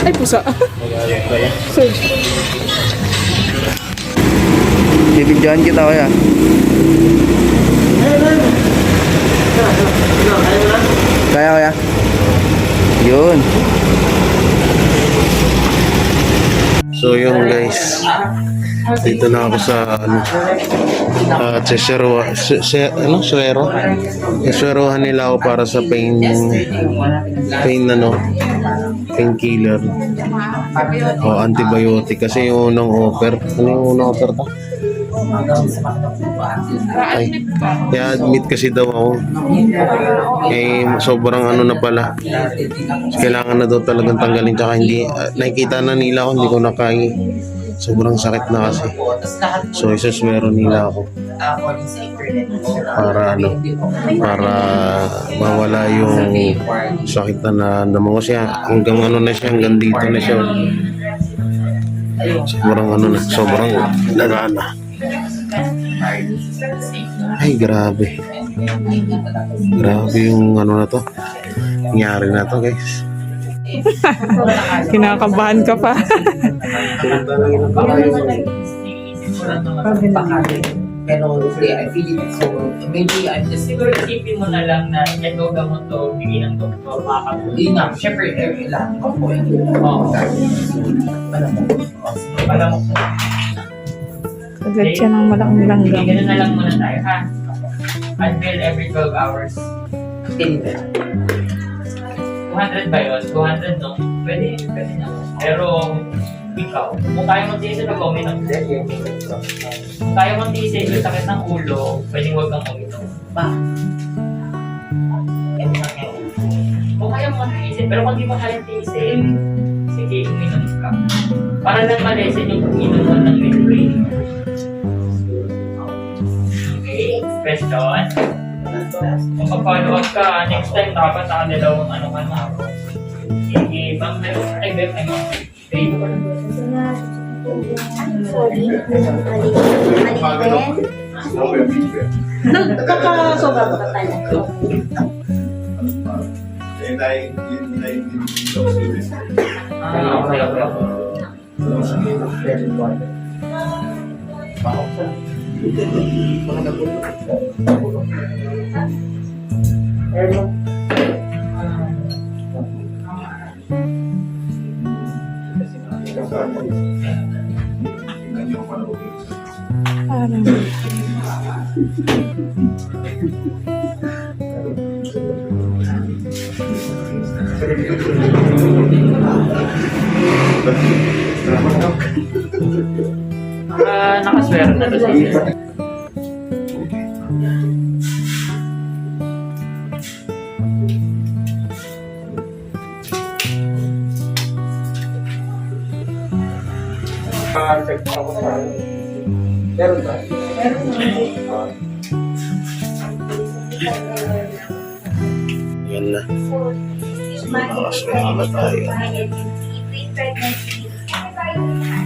Ay, pusa. Bibidyohan kita kaya. Kaya. Yun. So yun guys. Dito na ako sa Swerohan nila ako para sa painkiller o antibiotic kasi yung unang offer. Ano yung unang offer ta? Ay, i-admit kasi daw ako. Eh, sobrang ano na pala. Kailangan na daw talagang tanggalin. Tsaka hindi, nakikita na nila ako, hindi ko nakaya. Sobrang sakit na kasi. So, isaswero nila ako. Para mawala yung sakit na naman ko siya. Hanggang hanggang dito na siya. Sobrang lagana. Ay, grabe. Grabe yung na to. Nangyari na to, guys. Kinakabahan ka pa. Pero I feel it, so maybe I'm just siguro isipin mo na lang na ito gamot to, bigyan ng doktor, makakatulog. Yun nga, syempre, kailangan ko po yun. Oo. Malamok na. Agad siya ng malaking langgam. Ganun na lang muna tayo, ha? Until every 12 hours. 200 ba yun? 200 no? Pwede na. Pero, ikaw, kung kaya mo tiisin, mag-uminom. Kung kaya mo tiisin yung sakit ng ulo, pwedeng huwag kang uminom. Ba? Kung kaya mo tiisin, pero kung di mo kaya tiisin, sige, uminom ka. Para lang malesin yung uminom mo ng medication. Okay, question? Kung pag-follow up ka, next time dapat nakadalawang ano ka na ako. Sige, bang meron ay Nagkakasobra ba talaga? Nakaswero na to siya. Meron ba? Yan na. Nakaswero na tayo.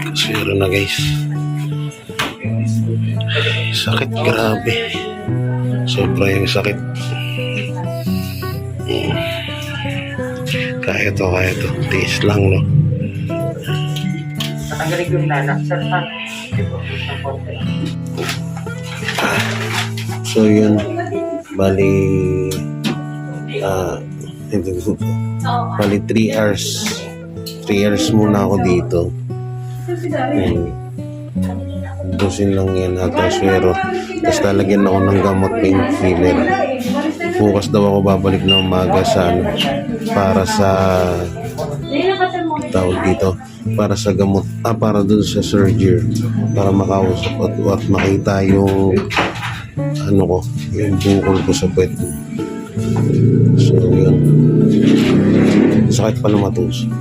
Kaswero na guys. Sakit, grabe. Sobra yung sakit. Kaya to. Tiis lang, no? Natanggalin ko yung nanak. Sir, ha? So yun, bali 3 hours. 3 hours muna ako dito. Dosin lang yan at transfero. Tapos lalagyan ako ng gamot painkiller. Bukas daw ako babalik na umaga sa para sa tawag dito, para sa gamot, para dun sa surgery, para makausap at makita yung yung bukol ko sa puwet. So yun, sakit pa na matusok.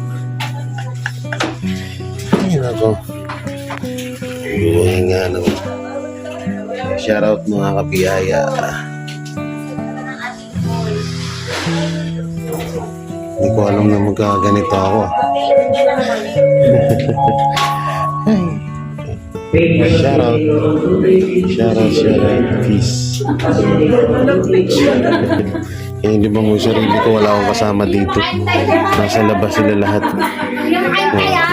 Ayun ako. Buhay nga naman. Shoutout mga kapiyaya. Hindi ko alam na magkaganito ako. Shoutout. Peace. Eh, di ba mo yung sarili ko, wala akong kasama dito. Nasa labas sila lahat.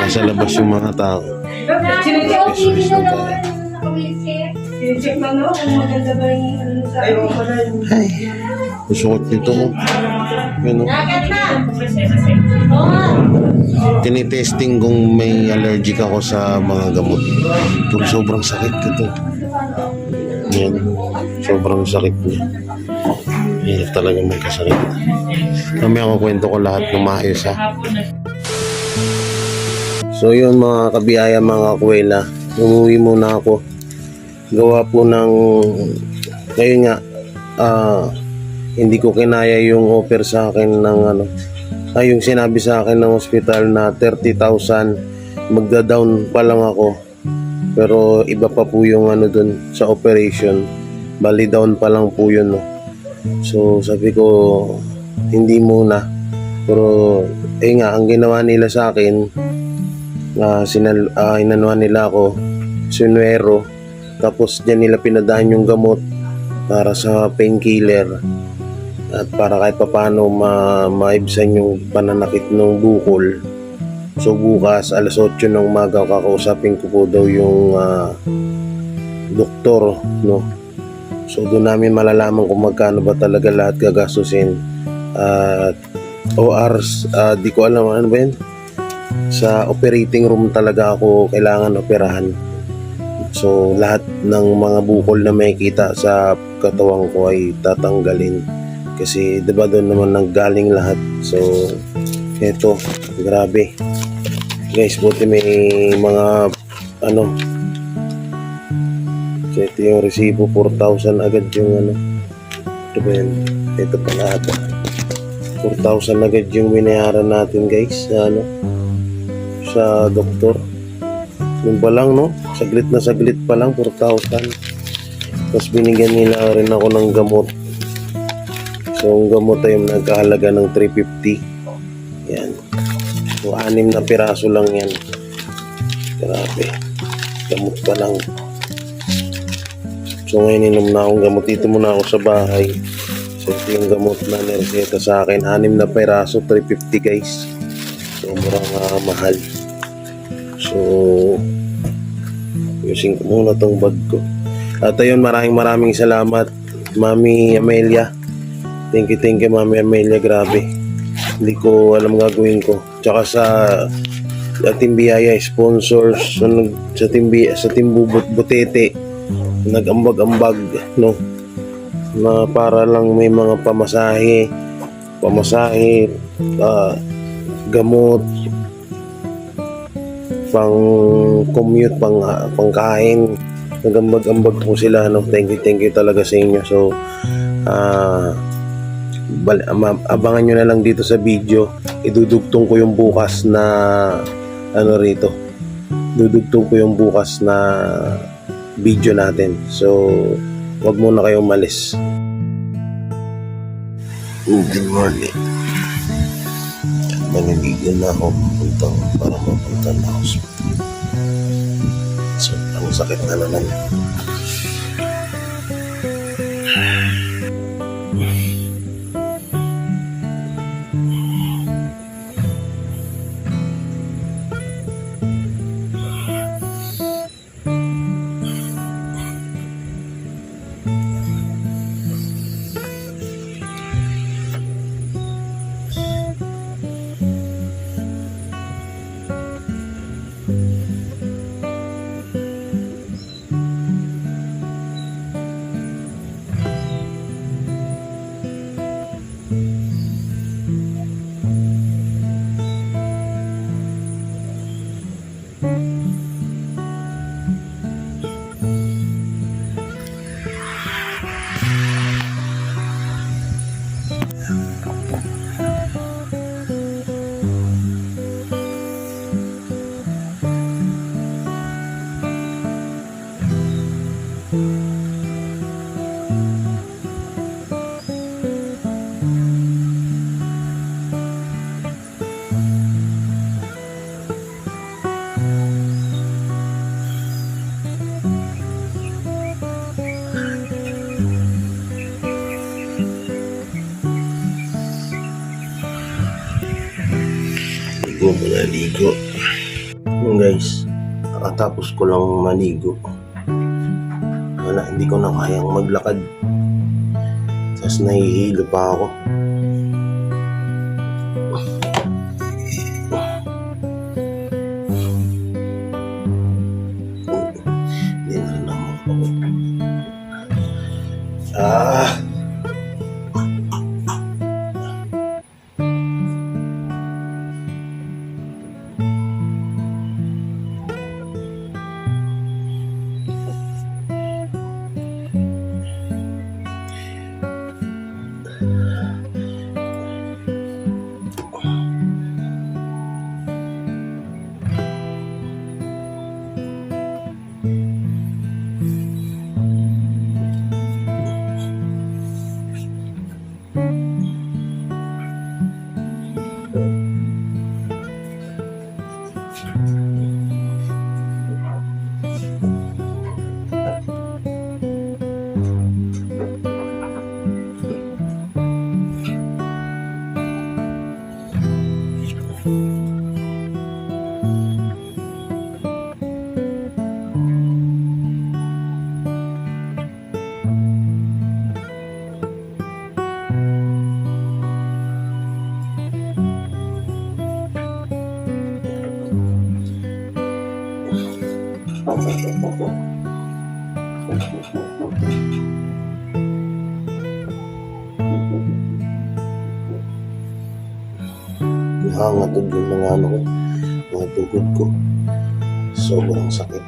Nasa labas yung mga tao. Jesus na tayo. Check mo no kung maganda ba yung ano sa Ay, masukot nito ko. Yun o. Tinitesting kung may allergic ako sa mga gamot. Ito, sobrang sakit ito. Yan. Sobrang sakit niya. Hirap talaga magkasakit. Kami ako kwento ko lahat ng maayos ha. So yun mga kabiyaya, mga kuwela, umuwi muna ako. Gawa po ng ngayon nga hindi ko kinaya yung offer sa akin ng yung sinabi sa akin ng hospital na 30,000, magda-down pa lang ako, pero iba pa po yung dun sa operation, bali down pa lang po yun no. So sabi ko hindi muna, pero nga ang ginawa nila sa akin, inanuhan nila ako sinwero, tapos dyan nila pinadaan yung gamot para sa painkiller at para kahit papano maibsan yung pananakit ng bukol. So bukas alas 8 ng umaga kakausapin ko po daw yung doktor no. So doon namin malalaman kung magkano ba talaga lahat gagastusin at ORs, di ko alam ano ba yun, sa operating room talaga ako kailangan operahan. So lahat ng mga bukol na makikita sa katawan ko ay tatanggalin kasi diba doon naman nanggaling lahat. So eto, grabe guys, buti may mga so ito yung resibo, 4,000 agad yung ito ba yun, ito pa lahat 4,000 agad yung binayaran natin guys sa doktor. Yun pa lang no, saglit na saglit pa lang 4,000. Tapos binigyan nila rin ako ng gamot. So ang gamot ay nagkahalaga ng 350. Yan. So 6 na piraso lang yan. Grabe. Gamot pa lang. So ngayon inom na akong gamot. Dito muna ako sa bahay. So ito yung gamot na nireseta sa akin. 6 na piraso, 350 guys. So murang mahal. So using ko muna tong bag ko. At ayun, maraming salamat Mami Amelia. Thank you Mami Amelia, grabe. Hindi ko alam gagawin ko. Tsaka sa Team Biyaya sponsors, sa Team Butete, nag-ambag-ambag no, na para lang may mga pamasahe, gamot, pang commute, pangkain, nagambag-ambag po sila no. Thank you talaga sa inyo. So abangan nyo na lang dito sa video. Idudugtong ko yung bukas na rito, dudugtong ko yung bukas na video natin. So wag muna kayong malis. Good morning. Maniligo na ako para mapunta na hospital. So, ang sakit na naman. ko naligo. Yun guys, nakatapos ko lang maligo. Wala, hindi ko na kayang maglakad. Tapos nahihilo pa ako. Hindi na naman ako. Nangangatog yung mga ano ko, mga tugod ko. Sobrang sakit.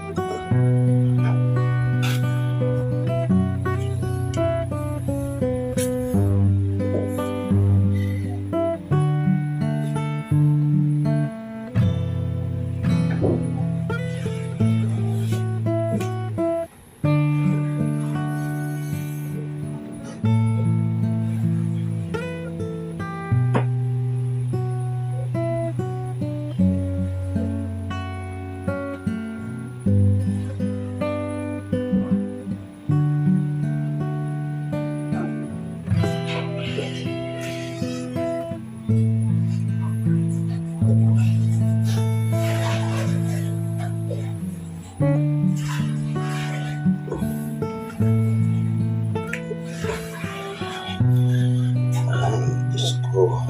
Diyos ko.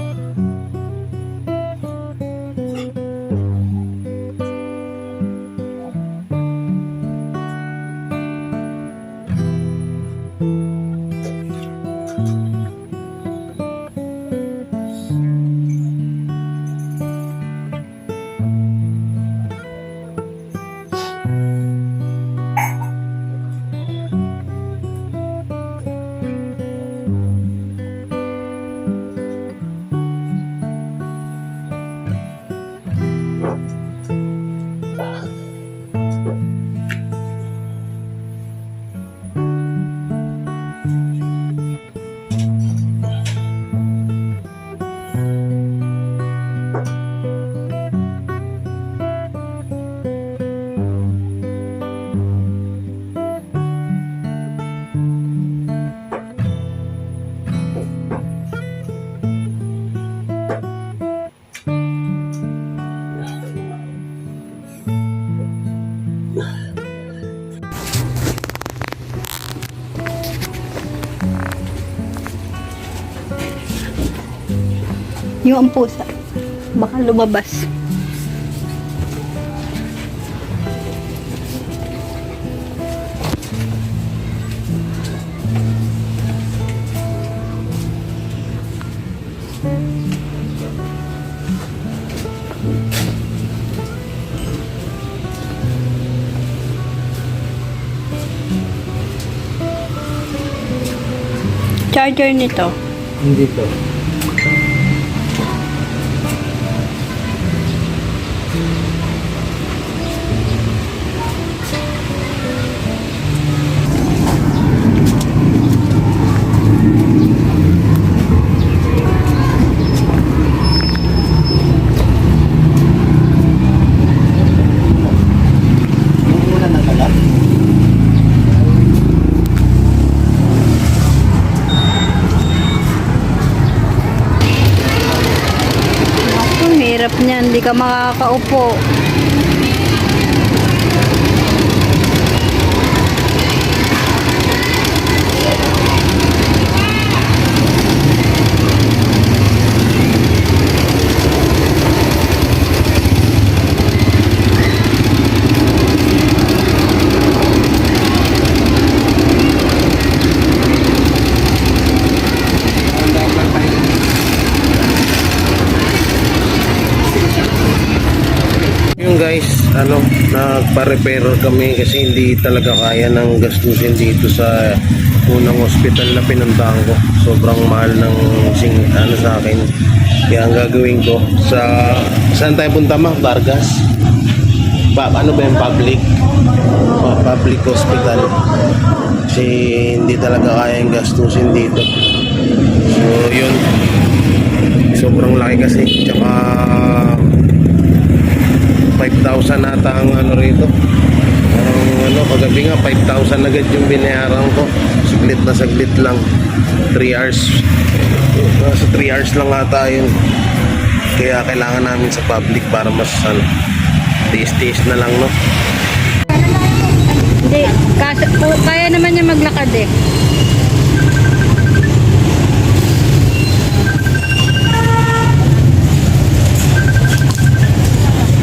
Yung ang pusa. Baka lumabas. Charger nito. Hindi to. hirap niyan, hindi ka makakaupo. Yung guys, nagpa-repair kami kasi hindi talaga kaya ng gastusin dito sa unang hospital na pinuntahan ko. Sobrang mahal ng sa akin. Kaya ang gagawin ko saan tayo punta, ma? Vargas? Ano ba yung public? Public hospital. Kasi hindi talaga kaya yung gastusin dito. So yun, sobrang laki kasi. Tsaka 5,000 nata ang rito. Kagabi nga 5,000 agad yung binayaran ko. Saglit lang. 3 hours. Nasa 3 hours lang ata yun. Kaya kailangan namin sa public para mas tiis-tiis na lang, no? Hindi, kaya naman niya maglakad eh.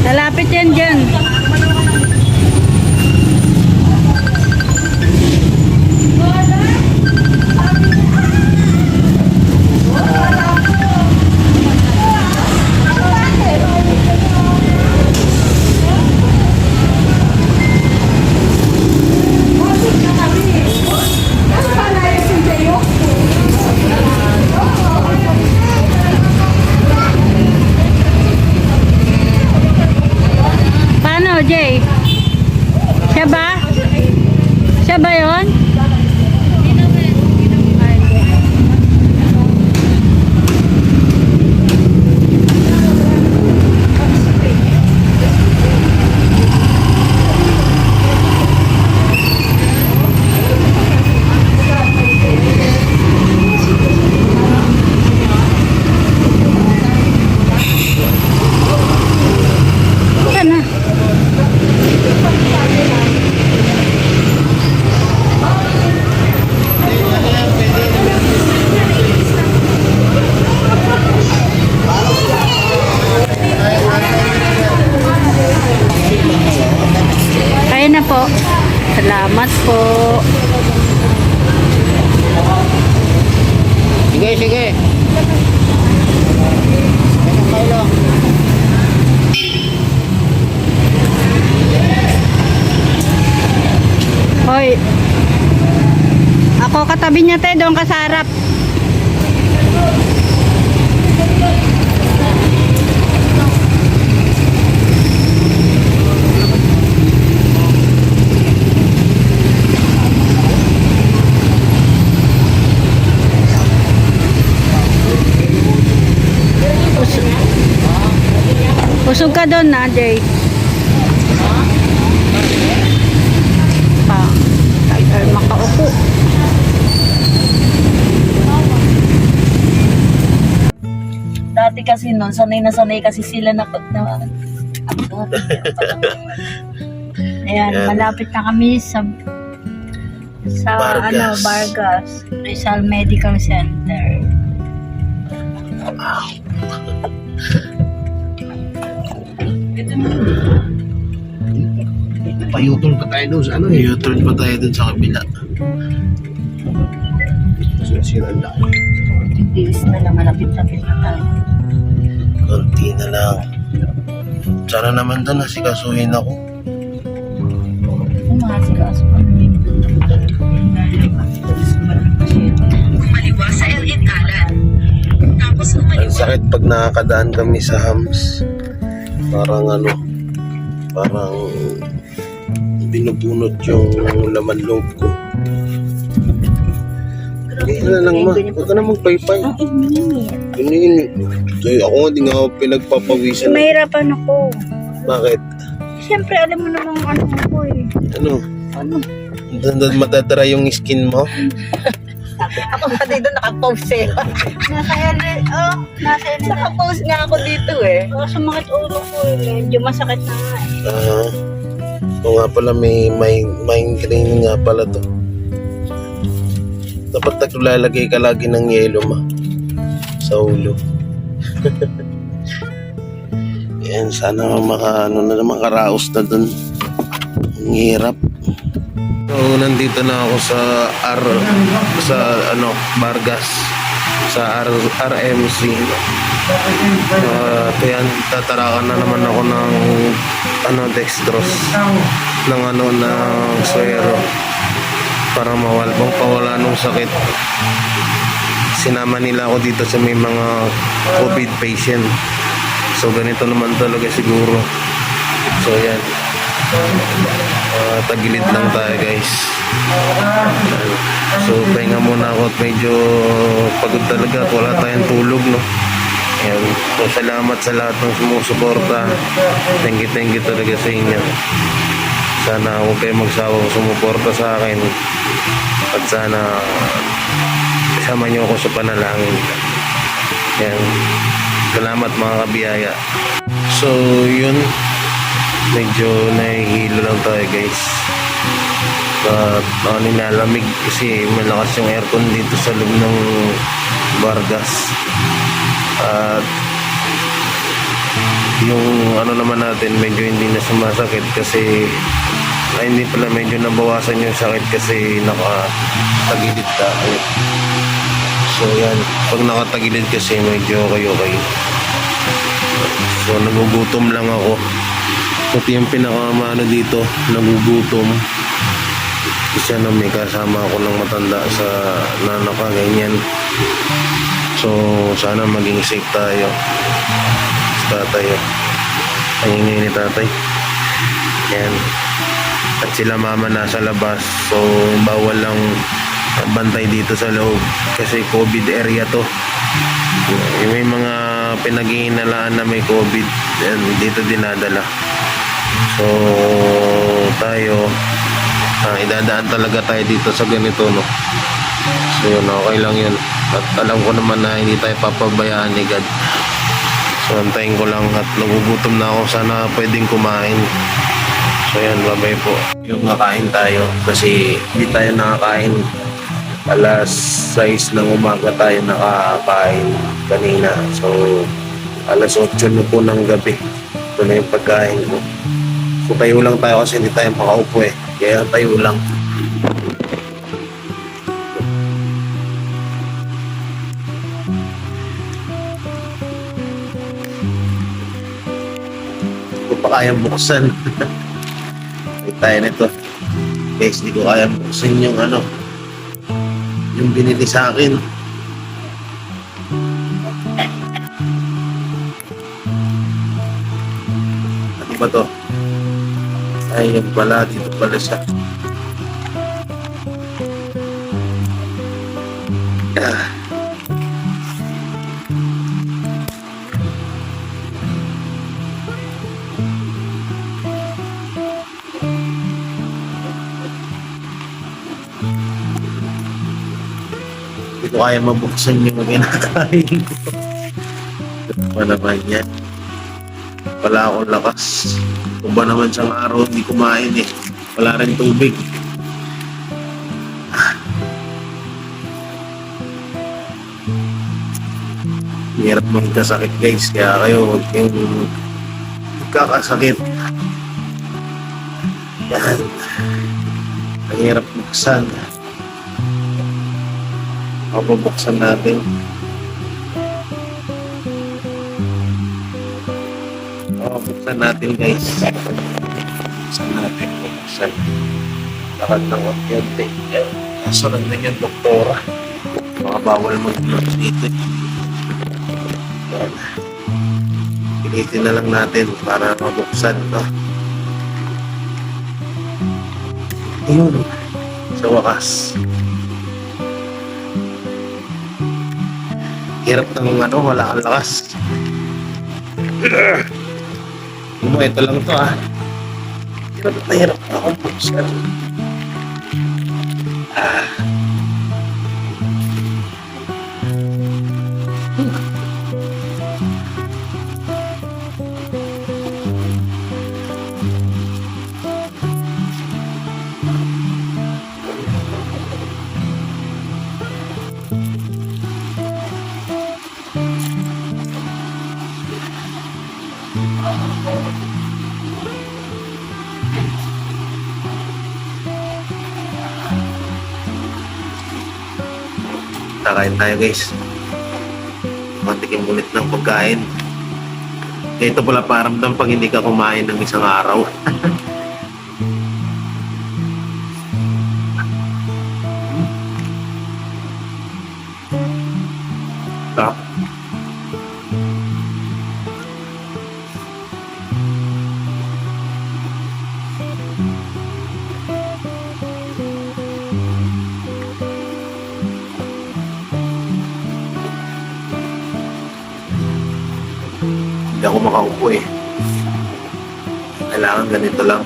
Malapit yan dyan. Paano, Jay? Siya ba? Siya ba yun? Sana. Kaya na po. Salamat po. Sige. Hoy. Ako katabi niya tayo doon ka sa harap. Usog ka doon na, Jay. Tagal makaupo. Dati kasi noon, sanay na sanay kasi sila na Ayan, Ayan. malapit na kami sa Vargas. Vargas, Rizal Medical Center. Payutol pa tayo doon sa U-turn pa tayo doon sa kabila. Sira lang. Tiis na lang, malapit-lapit na tayo. Konti na lang. Sana naman doon nasikasuhin ako. Kung makasikaso pa namin. Kumaliwa sa LN Kalan. Tapos Ang sakit pag nakakadaan kami sa hams. Parang binubunot yung laman loob ko. Kaya lang ma, huwag ka na magpaypay. Init. Ako nga di nga ako pinagpapawisan. Mahirapan ako. Bakit? Siyempre, alam mo namang ano ko eh. Ano? Madadara yung skin mo? Ako nga dito naka-post eh. Naka-post nga ako dito eh. Oh, sumakit ulo ko eh. Medyo masakit na nga eh. Oo nga pala, may migraine nga pala to. Dapat naglalagay ka lagi ng yelo sa ulo. Yan, sana makaraos na dun. Ang hirap. So, nandito na ako sa Vargas, sa RMC. Yan, tatarakan na naman ako ng dextrose ng suero para pawala nung sakit. Sinama nila ako dito sa may mga COVID patient. So ganito naman talaga siguro. So yan, tagilid lang tayo guys. So pahinga muna ako at medyo pagod talaga at wala tayong tulog, no. Yan. So salamat sa lahat ng sumusuporta. Thank you talaga sa inyo. Sana huwag kayo magsawang sumuporta sa akin at sana kasama niyo ako sa panalangin. Yan. Salamat mga kabiyaya. So yun, medyo nahihilo lang tayo guys. Nilalamig kasi malakas yung aircon dito sa loob ng Vargas. At yung naman natin medyo hindi na sumasakit kasi hindi pala, medyo nabawasan yung sakit kasi nakatagilid ka. So yan, pag nakatagilid kasi medyo okay. So nagugutom lang ako. Pati yung pinakamano dito, nagugutom. Kasi may kasama ako ng matanda sa nakaganyan. So sana maging safe tayo. Tatay, pahingin ni tatay. Yan. At sila mama nasa labas. So bawal lang bantay dito sa loob kasi COVID area to. May mga pinaghihinalaan na may COVID and dito dinadala. So tayo idadaan talaga tayo dito sa ganito, no. So yun, okay lang yun. At alam ko naman na hindi tayo papabayaan ni God. So antayin ko lang at nagugutom na ako, sana pwedeng kumain. So yan, babay po. Yung nakain tayo kasi hindi tayo nakakain. Alas 6 ng umaga tayo nakakain kanina. So alas 8 na po ng gabi. Ito na yung pagkain ko. So tayo lang tayo kasi hindi tayo makaupo eh. Kaya tayo lang. Hindi ko pa kayang buksan. Wait tayo nito. Guys, hindi ko kayang buksan yung yung binili sa akin. Ano ba to? Ay, yung pala, dito pala siya. Hindi ko kaya mabuksan yung kinakain ko. Ito pa naman yan. Wala akong lakas. Kung ba naman siyang araw hindi kumain eh. Wala rin tubig. Hirap magkasakit guys. Kaya kayo huwag kayong magkakasakit. Yan. Ang hirap buksan. Mabubuksan natin. Buksan natin guys. Buksan natin. Buksan. Lakad ng konti. Kasunod na yung doktora. Mga bawal mag-vlogs dito. Pilitin na lang natin para mabuksan ito. Ayun. Sa wakas. Hirap ng wala kang lakas. Ito lang to hirap na akong buksan. Kakain tayo guys. Matikim ulit ng pagkain. Ito pala paramdam pag hindi ka kumain ng isang araw. Sarap. Hindi ako makaupo eh. Kailangan ganito lang.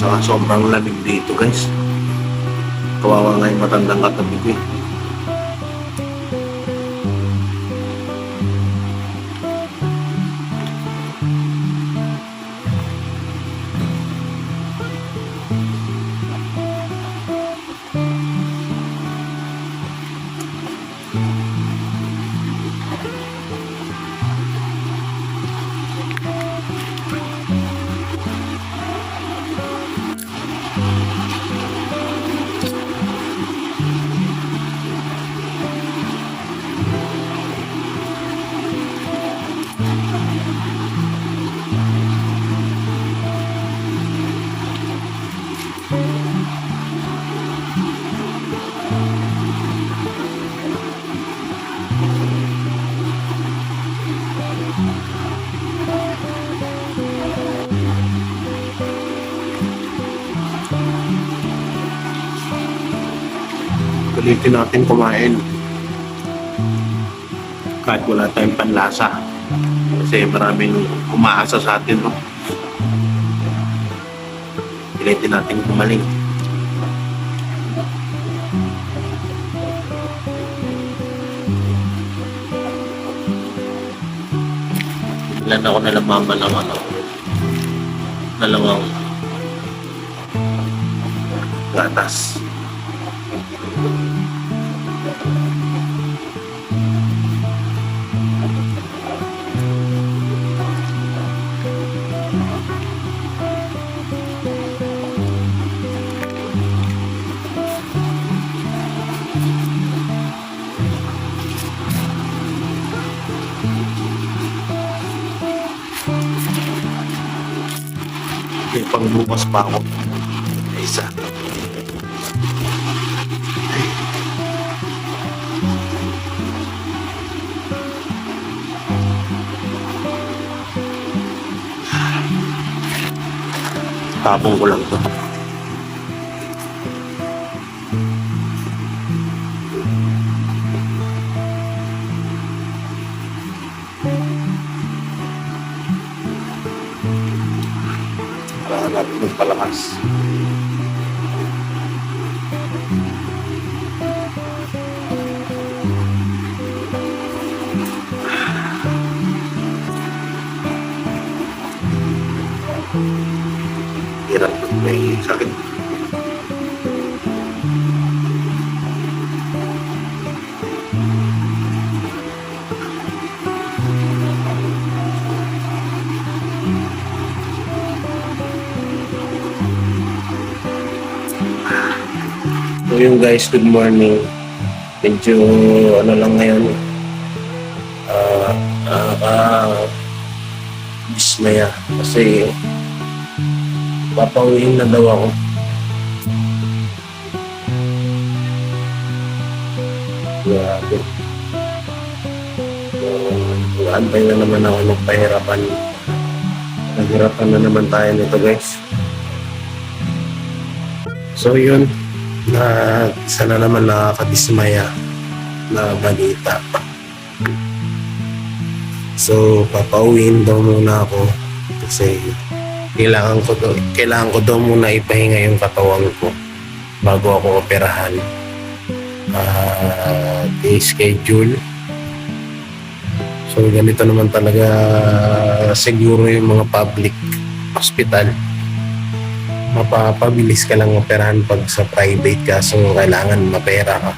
Saka sobrang lamig dito guys. Kawawa nga yung matandang katabi ko eh. Ulitin natin kumain kahit wala tayong panlasa kasi maraming umaasa sa atin, no? Ulitin natin kumaling. Ilan ako nalamaman ng dalawang gatas. May pangbukas pa ako. Isa. Tapong ko lang to. Para natin magpalakas. Hirap may sakit. So yung guys, good morning. Medyo ano lang ngayon, dismaya kasi papauwiin na daw ako. Grabe. So, antay na naman ako magpahirapan. Naghirapan na naman tayo nito guys. So yun, na sana naman nakakadismaya na balita. So papauwiin daw muna ako kasi kailangan ko daw muna ipahinga yung katawan ko bago ako operahan. I-schedule. So ganito naman talaga siguro yung mga public hospital. Mapapabilis ka lang operahan pag sa private ka, so kailangan mapera ka.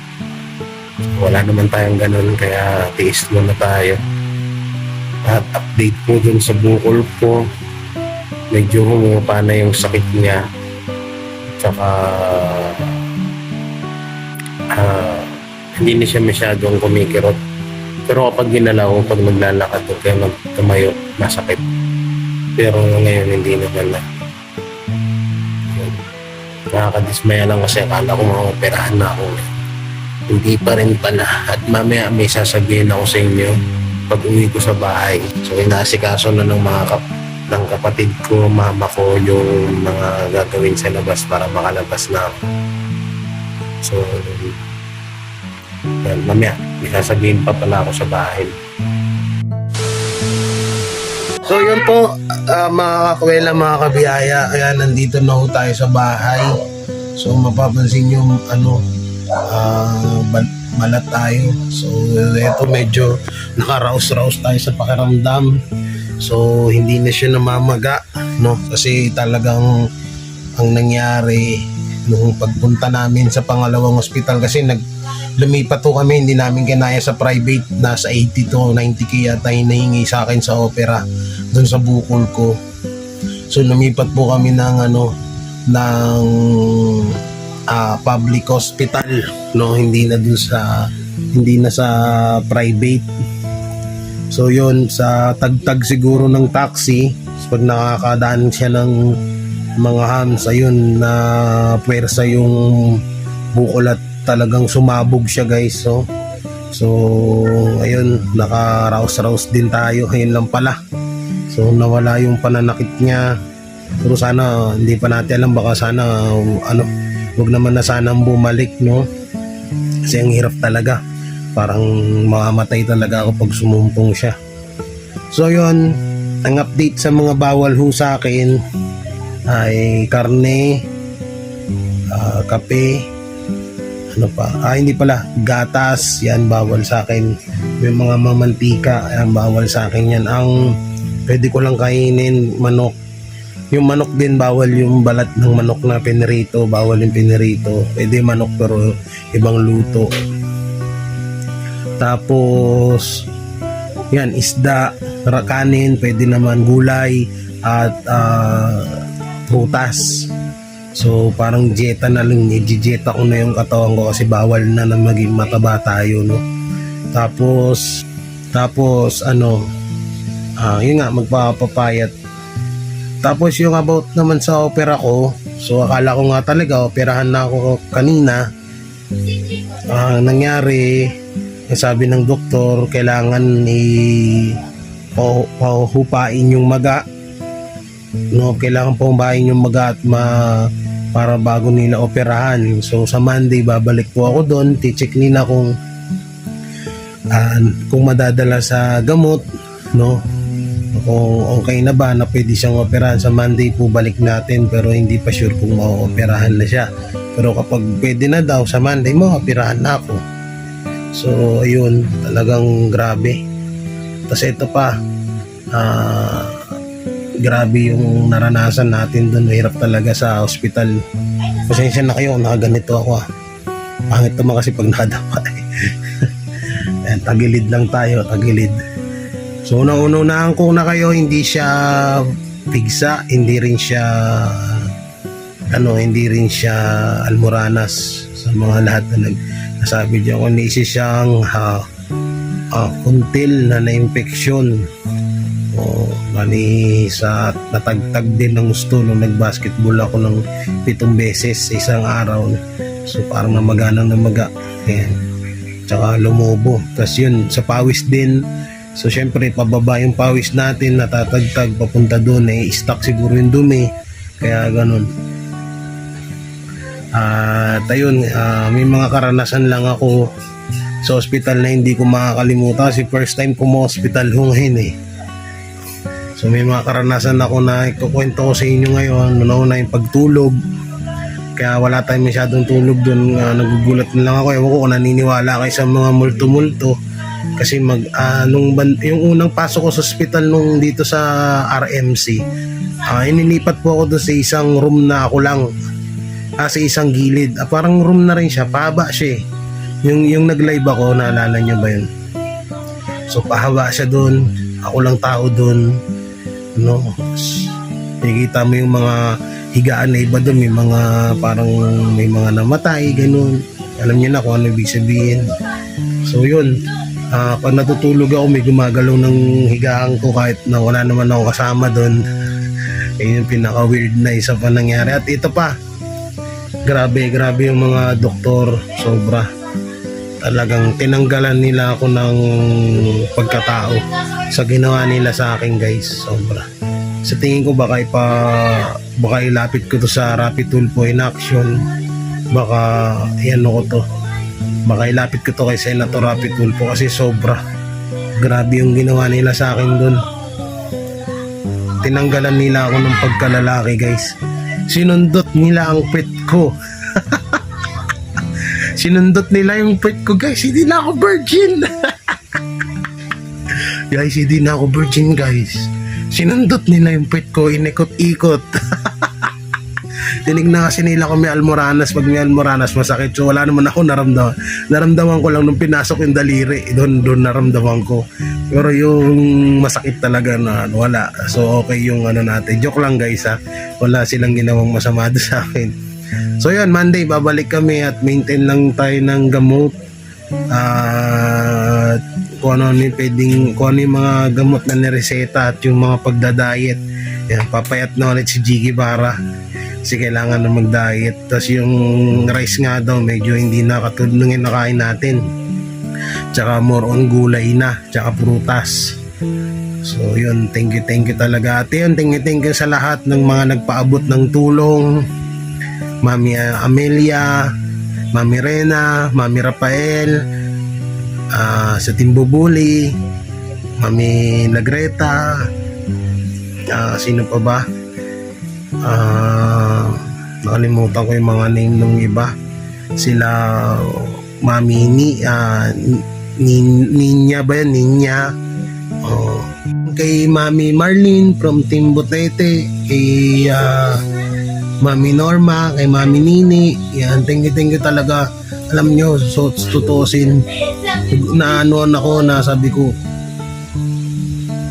Wala naman tayong ganun, kaya tiis muna tayo. At update po dun sa bukol ko, medyo humumapa na yung sakit niya. Tsaka hindi na siya masyadong kumikirot. Pero kapag ginalaw, pag naglalakad o kaya tumayo, masakit. Pero ngayon hindi naman na. Nakakadismaya lang kasi akala ko maoperahan na ako. Hindi pa rin pala. At mamaya may sasabihin ako sa inyo pag uwi ko sa bahay. So inaasikaso na ng ng kapatid ko, mama ko, yung mga gagawin sa labas para makalabas na ako. So yan, mamaya may sasabihin pa pala ako sa bahay. So yun po, mga kakwela, mga kabiyaya, ayan, nandito na ho tayo sa bahay. So mapapansin nyo, malat tayo. So ito medyo nakaraos-raos tayo sa pakiramdam. So hindi na siya namamaga, no? Kasi talagang ang nangyari nung pagpunta namin sa pangalawang ospital, kasi lumipat po kami, hindi namin kinaya sa private, nasa 80 to 90k yata yung nahingi sa akin sa opera doon sa bukol ko. So lumipat po kami ng public hospital, no, hindi na sa private. So yun, sa tagtag siguro ng taxi, pag nakakadaan siya ng mga hams, ayun, na pwersa yung bukol at talagang sumabog siya, guys. So ayun, nakaraos-raos din tayo. Ayun lang pala, so nawala yung pananakit niya. Pero sana hindi pa natin alam, baka sana wag naman na sanang bumalik, no? Kasi ang hirap talaga, parang mamamatay talaga ako pag sumumpong siya. So yun, ang update sa mga bawal ho sa akin ay karne, kape, hindi pala, gatas, yan bawal sa akin. Yung mga mamantika, yan bawal sa akin yan. Ang pwede ko lang kainin, manok. Yung manok din bawal, yung balat ng manok na pinirito, bawal yung pinirito. Pwede manok pero ibang luto. Tapos yan, isda, kanin, pwede naman, gulay at prutas. So parang dieta na lang, i-dieta ko na yung katawan ko kasi bawal na maging mataba tayo, no. Tapos yun nga, magpapapayat. Tapos yung about naman sa opera ko, so akala ko nga talaga operahan na ako kanina. Nangyari, sabi ng doktor, kailangan pahupain yung maga, no, kailangan pahupain yung maga at para bago nila operahan. So sa Monday babalik po ako doon, ti-check nila kung madadala sa gamot, no, kung okay na ba na pwede siyang operahan. Sa Monday po balik natin, pero hindi pa sure kung ma-operahan na siya. Pero kapag pwede na daw sa Monday, ma-operahan na ako. So ayun, talagang grabe. Tapos ito pa, grabe yung naranasan natin doon. Hirap talaga sa hospital. Pasensya na kayo, nakaganito ako. Pangit naman kasi pag nadapa. Tagilid lang tayo, tagilid. So unang-unahan ko na kayo, hindi siya pigsa, hindi rin siya almoranas. Sa mga lahat na nagsasabi diyan, kung naisi siyang kuntil na na-infeksyon. Bali sa natagtag din ng gusto nung nag-basketball ako ng 7 beses sa isang araw. So parang namaga. Ayan. Tsaka lumobo. Tapos yun, sa pawis din. So syempre pababa yung pawis natin, natatagtag papunta doon, stuck siguro yung dumi, kaya ganun. At ayun, may mga karanasan lang ako sa hospital na hindi ko makakalimutan kasi first time ko ma-hospital ho ngayon. So may mga karanasan ako na ikukwento ko sa inyo ngayon. Una yung pagtulog. Kaya wala tayong masyadong tulog doon. Nagugulat na lang ako. Ewan ko kung naniniwala kayo sa mga multo-multo. Kasi yung unang pasok ko sa hospital nung dito sa RMC, inilipat po ako doon sa isang room na ako lang. Sa isang gilid. Parang room na rin siya. Pahaba siya eh. Yung nag-live ako, naalala nyo ba yun? So pahaba siya doon. Ako lang tao doon. No? Nakikita mo yung mga higaan na iba doon. May mga parang may mga namatay. Ganun. Alam niyo na kung ano ibig sabihin. So yun. Pag natutulog ako, may gumagalaw ng higaan ko kahit na wala naman ako kasama doon. Yun yung pinaka-weird na isa pa nangyari. At ito pa, grabe yung mga doktor. Sobra. Talagang tinanggalan nila ako ng pagkatao sa ginawa nila sa akin, guys. Sobra. Sa tingin ko baka ilapit ko to sa Rapid Tulfo in action. Baka ko to. Baka ilapit ko to kay Senator Rapid Tulfo kasi sobra. Grabe yung ginawa nila sa akin dun. Tinanggalan nila ako ng pagkalalaki, guys. Sinundot nila ang pet ko. Sinundot nila yung pet ko, guys. Hindi na ako virgin. Guys, hindi na ako virgin, guys. Sinundot nila yung pet ko. Inikot-ikot. Tinignan kasi nila kung may almoranas. Pag may almoranas, masakit. So wala naman ako naramdaman. Naramdaman ko lang nung pinasok yung daliri. Doon naramdaman ko. Pero yung masakit talaga na wala. So okay yung natin. Joke lang, guys, ha. Wala silang ginawang masama doon sa akin. So yun, Monday babalik kami at maintain lang tayo ng gamot. Kung ano yung mga gamot na nireseta at yung mga pagda-diet. Yan, papayat na ulit si Jiggy Barra kasi kailangan na mag-diet. Tapos yung rice nga daw medyo hindi na katulad ng nakain natin. Tsaka more on gulay na, tsaka prutas. So yun, thank you talaga. At yun, thank you sa lahat ng mga nagpaabot ng tulong. Mami Amelia, Mami Rena, Mami Rafael, sa Timbubuli, Mami Nagreta, sino pa ba? Nakalimutan ko yung mga name ng iba. Sila Mami Ninya ba yan? Ninya. Kay Mami Marlene from Timbutete, kay Mami Norma, kay Mami Nini. Yan, thank you talaga. Alam nyo, so tutusin na ako na sabi ko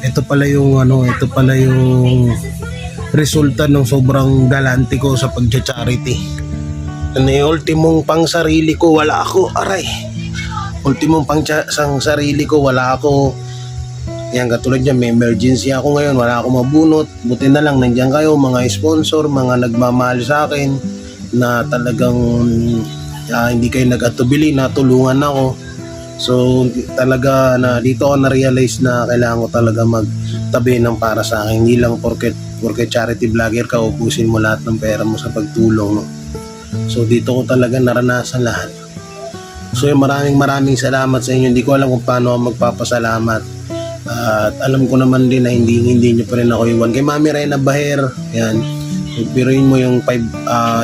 ito pala yung resulta ng sobrang galante ko sa pagcha-charity. Ultimong pang sarili ko wala ako, aray. Ultimong pang sarili ko wala ako. Yan, katulad yan, may emergency ako ngayon, wala akong mabunot. Buti na lang, nandiyan kayo, mga sponsor, mga nagmamahal sa akin, na talagang hindi kayo nag-atubili, natulungan ako. So, talaga na dito ako na-realize na kailangan ko talaga magtabi ng para sa akin. Hindi lang porket charity vlogger ka, ubusin mo lahat ng pera mo sa pagtulong. No? So, dito ko talaga naranasan lahat. So, maraming salamat sa inyo. Hindi ko alam kung paano ako magpapasalamat. At alam ko naman din na hindi nyo pa rin ako iwan. Kay Mami Rena Baher, yan, piruin mo yung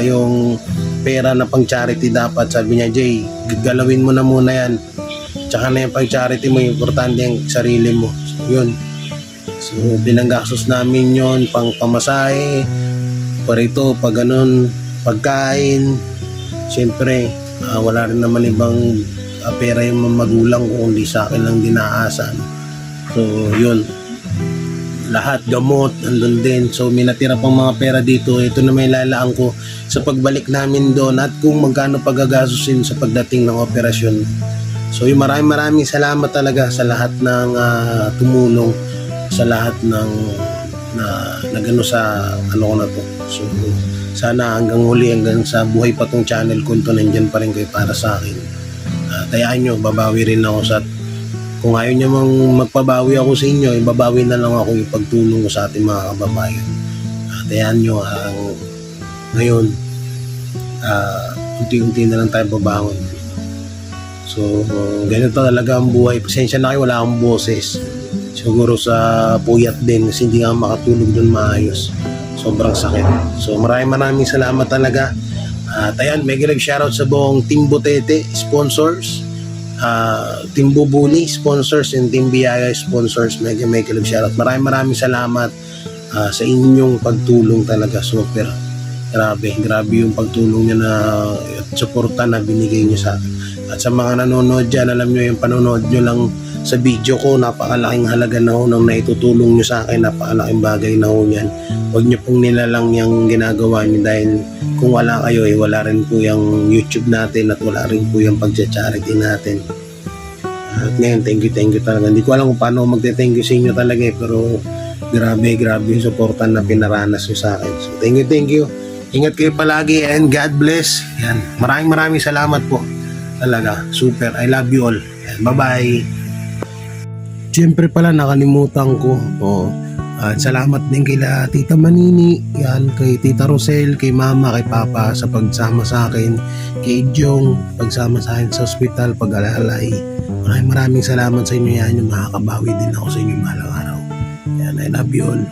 yung pera na pang charity dapat. Sabi niya, Jay, galawin mo na muna yan. Tsaka na yung pang charity mo, importante yung sarili mo. So, yun. So, binanggastos namin yon, pang pamasahe, parito, pag ganun, pagkain. Siyempre, wala rin naman ibang pera yung magulang ko, kundi sa akin lang dinaasan. So, yun. Lahat, gamot, andun din. So, may natira pang mga pera dito. Ito na may lalaan ko sa pagbalik namin doon at kung magkano pagagasusin sa pagdating ng operasyon. So, yung maraming salamat talaga sa lahat ng tumulong, sa lahat ng nagano sa ko na to. So, sana hanggang huli, hanggang sa buhay pa tong channel ko to, nandyan pa rin kayo para sa akin. Tayaan nyo, babawi rin ako sa kung ayaw nyo magpabawi ako sa inyo, ibabawi na lang ako yung pagtulong ko sa ating mga kababayan. Tayaan nyo, ngayon, unti-unti na lang tayo babangon. So, ganito talaga ang buhay. Pasensya na kayo, wala akong boses. Siguro sa puyat din kasi hindi nga makatulog doon maayos. Sobrang sakit. So maraming salamat talaga. At ayan, mega shoutout sa buong Team Butete sponsors, Team Bubuli sponsors, and Team Biyaya sponsors. Mega shoutout. Maraming salamat sa inyong pagtulong talaga. Super. Grabe yung pagtulong niyo na at suporta na binigay niyo sa akin. At sa mga nanonood dyan, alam niyo yung panonood niyo lang sa video ko, napakalaking halaga na ho nang naitutulong nyo sa akin, napakalaking bagay na ho yan. Huwag nyo pong nilalang yung ginagawa nyo dahil kung wala kayo, wala rin po yung YouTube natin at wala rin po yung pag-charity natin. At ngayon, thank you talaga. Hindi ko alam kung paano magte-thank you sa inyo talaga pero grabe yung suporta na pinaranas nyo sa akin. So, thank you. Ingat kayo palagi and God bless. Yan. Maraming salamat po. Talaga, super. I love you all. Yan. Bye-bye. Siyempre pala nakalimutan ko. At salamat din kay Tita Manini, yan, kay Tita Rosel, kay Mama, kay Papa sa pagsama sa akin, kay Jong, pagsama sa akin sa ospital, pag-alalay. Maraming salamat sa inyo yan, yung makakabawi din ako sa inyo balang araw. Yan, I love you all.